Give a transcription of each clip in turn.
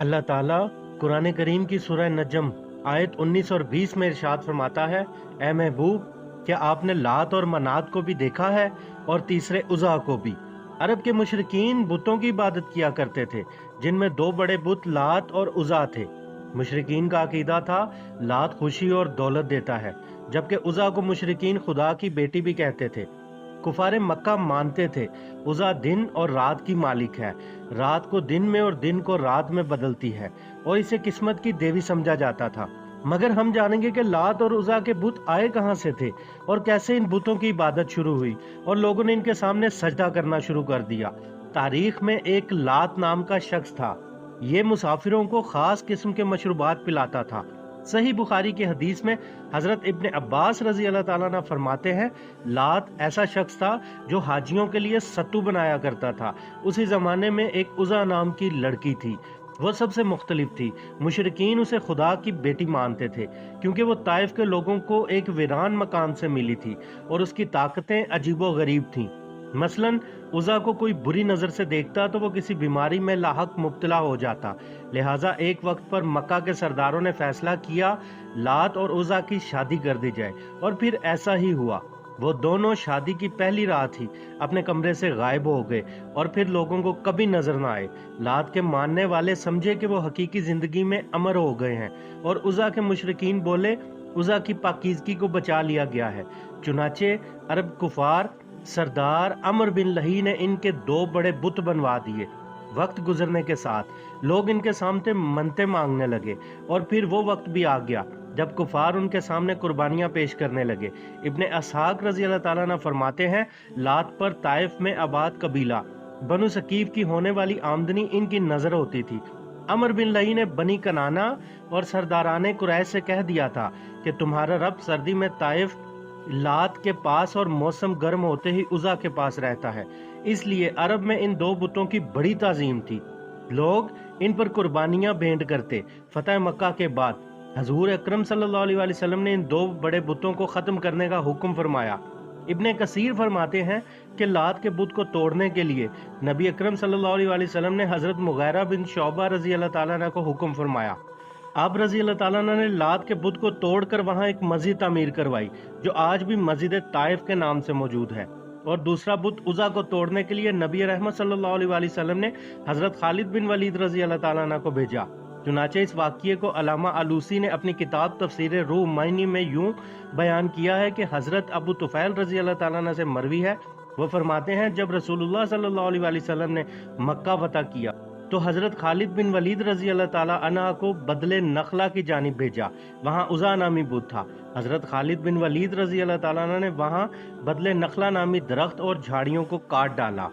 اللہ ताला कुरान करीम की सूरह नजम आयत 19 और 20 में इरशाद फरमाता है, ए महबूब, क्या आपने लात और मनात को भी देखा है और तीसरे उज़ा को भी। अरब के मुशरिकीन बुतों की इबादत किया करते थे, जिनमें दो बड़े बुत लात और उज़ा थे। मुशरिकीन का अकीदा था लात खुशी और दौलत देता है, जबकि उज़ा को मुशरिकीन खुदा की बेटी भी कहते थे। कुफारे मक्का मानते थे उज़ा दिन और रात की मालिक है, रात को दिन में और दिन को रात में बदलती है, और इसे किस्मत की देवी समझा जाता था। मगर हम जानेंगे कि लात और उज़ा के बुत आए कहां से थे और कैसे इन बुतों की इबादत शुरू हुई और लोगों ने इनके सामने सजदा करना शुरू कर दिया। तारीख में एक लात नाम का शख्स था। ये मुसाफिरों को खास किस्म के मशरूबात पिलाता था। सही बुखारी की हदीस में हजरत इब्ने अब्बास रजी अल्लाह ताला अन्हु फरमाते हैं, लात ऐसा शख्स था जो हाजियों के लिए सत्तू बनाया करता था। उसी जमाने में एक उज़ा नाम की लड़की थी, वो सबसे मुख्तलिफ थी। मुशरिकीन उसे खुदा की बेटी मानते थे, क्योंकि वो ताइफ के लोगों को एक वीरान मकान से मिली थी और उसकी ताकतें अजीबो गरीब थीं। मसलन उज़ा को कोई बुरी नजर से देखता तो वो किसी बीमारी में लाहक मुब्तला हो जाता। लिहाजा एक वक्त पर मक्का के सरदारों ने फैसला किया लात और उज़ा की शादी कर दी जाए, और फिर ऐसा ही हुआ। वो दोनों शादी की पहली रात ही अपने कमरे से गायब हो गए और फिर लोगों को कभी नजर न आए। लात के मानने वाले समझे कि वो हकीकी जिंदगी में अमर हो गए हैं, और उज़ा के मुशरिकीन बोले उज़ा की पाकीज़गी को बचा लिया गया है। चुनाचे अरब कुफार सरदार अमर बिन लही ने इनके दो बड़े बुत बनवा दिए। वक्त गुजरने के साथ लोग इनके सामने मन्नतें मांगने लगे, और फिर वो वक्त भी आ गया जब कुफार उनके सामने कुर्बानियां पेश करने लगे। इब्ने असहाक रजी अल्लाह ताला अन्हु फरमाते हैं, लात पर ताइफ में आबाद कबीला बनु सकीफ की होने वाली आमदनी इनकी नजर होती थी। अमर बिन लही ने बनी कनाना और सरदाराने कुरैश से कह दिया था कि तुम्हारा रब सर्दी में ताइफ लात के पास और मौसम गर्म होते ही उज़ा के पास रहता है, इसलिए अरब में इन दो बुतों की बड़ी ताजीम थी। लोग इन पर कुर्बानियां भेंट करते। फतह मक्का के बाद हजूर अकरम सल्लल्लाहु अलैहि वसल्लम ने इन दो बड़े बुतों को खत्म करने का हुक्म फरमाया। इब्ने कसीर फरमाते हैं कि लात के बुत को तोड़ने के लिए नबी अकरम सल्लल्लाहु अलैहि वसल्लम ने हजरत मुगैरा बिन शौबा रजी अल्लाह ताला अन्हु को हुक्म फरमाया। आप रजी अल्लाह ताला अन्हु ने लात के बुत को तोड़कर वहां एक मस्जिद तामीर करवाई, जो आज भी मस्जिद ताइफ के नाम से मौजूद है। और दूसरा बुत उज़ा को तोड़ने के लिए नबी रहमत सल्लल्लाहु अलैहि वसल्लम ने हजरत खालिद बिन वलीद रजी अल्लाह ताला अन्हु को भेजा। चुनाचे इस वाक़ये को अल्लामा आलूसी ने अपनी किताब तफसीर रूह मायनी में यूं बयान किया है कि हजरत अबू तुफैल रजी अल्लाह ताला अन्हु से मरवी है, वो फरमाते हैं, जब रसूलुल्लाह सल्लल्लाहु अलैहि वसल्लम ने मक्का फतह किया तो हजरत खालिद बिन वलीद रजी अल्लाह ताला अन्हु को बदले नखला की जानिब भेजा। वहाँ उज़ा नामी बुत था। हजरत खालिद बिन वलीद रजी अल्लाह ताला अन्हु ने वहाँ बदले नखला नामी दरख्त और झाड़ियों को काट डाला,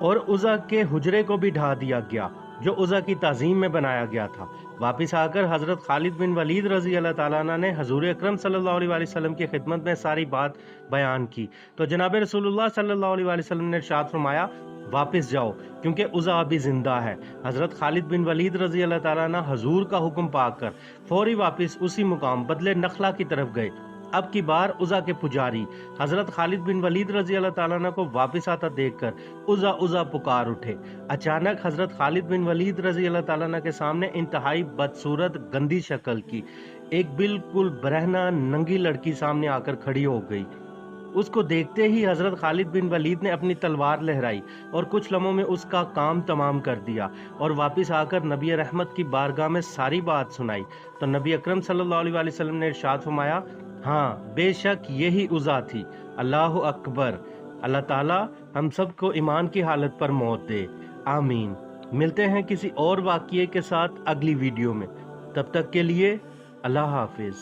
और उज़ा के हुजरे को भी ढा दिया गया जो उज़ा की ताज़ीम में बनाया गया था। वापिस आकर हजरत खालिद बिन वलीद रजी अल्लाह ताला अन्हु ने हजूर अकरम सल्लल्लाहु अलैहि वसल्लम की खिदमत में सारी बात बयान की, तो जनाब रसूलुल्लाह सल्लल्लाहु अलैहि वसल्लम ने इरशाद फरमाया, वापस जाओ क्योंकि उज़ा अभी जिंदा है। हजरत खालिद बिन वलीद रजी अल्लाह ताला अन्हु हजूर का हुक्म पाकर फौरी वापस उसी मुकाम बदले नखला की तरफ गए। अब की बार उज़ा के पुजारी हजरत खालिद बिन वलीद रजी अल्लाह ताला अन्हु को वापस आता देखकर उज़ा उज़ा पुकार उठे। अचानक हजरत खालिद बिन वलीद रजी अल्लाह ताला अन्हु के सामने इंतहाई बदसूरत गंदी शक्ल की एक बिल्कुल बरहना नंगी लड़की सामने आकर खड़ी हो गई। उसको देखते ही हजरत खालिद बिन वलीद ने अपनी तलवार लहराई और कुछ लम्हों में उसका काम तमाम कर दिया, और वापस आकर नबी रहमत की बारगाह में सारी बात सुनाई। तो नबी अकरम सल्लल्लाहु अलैहि वसल्लम ने इरशाद फरमाया, हाँ बेशक यही उज़ा थी। अल्लाहु अकबर। अल्लाह ताला हम सब को ईमान की हालत पर मौत दे, आमीन। मिलते हैं किसी और वाक़ये के साथ अगली वीडियो में, तब तक के लिए अल्लाह हाफिज।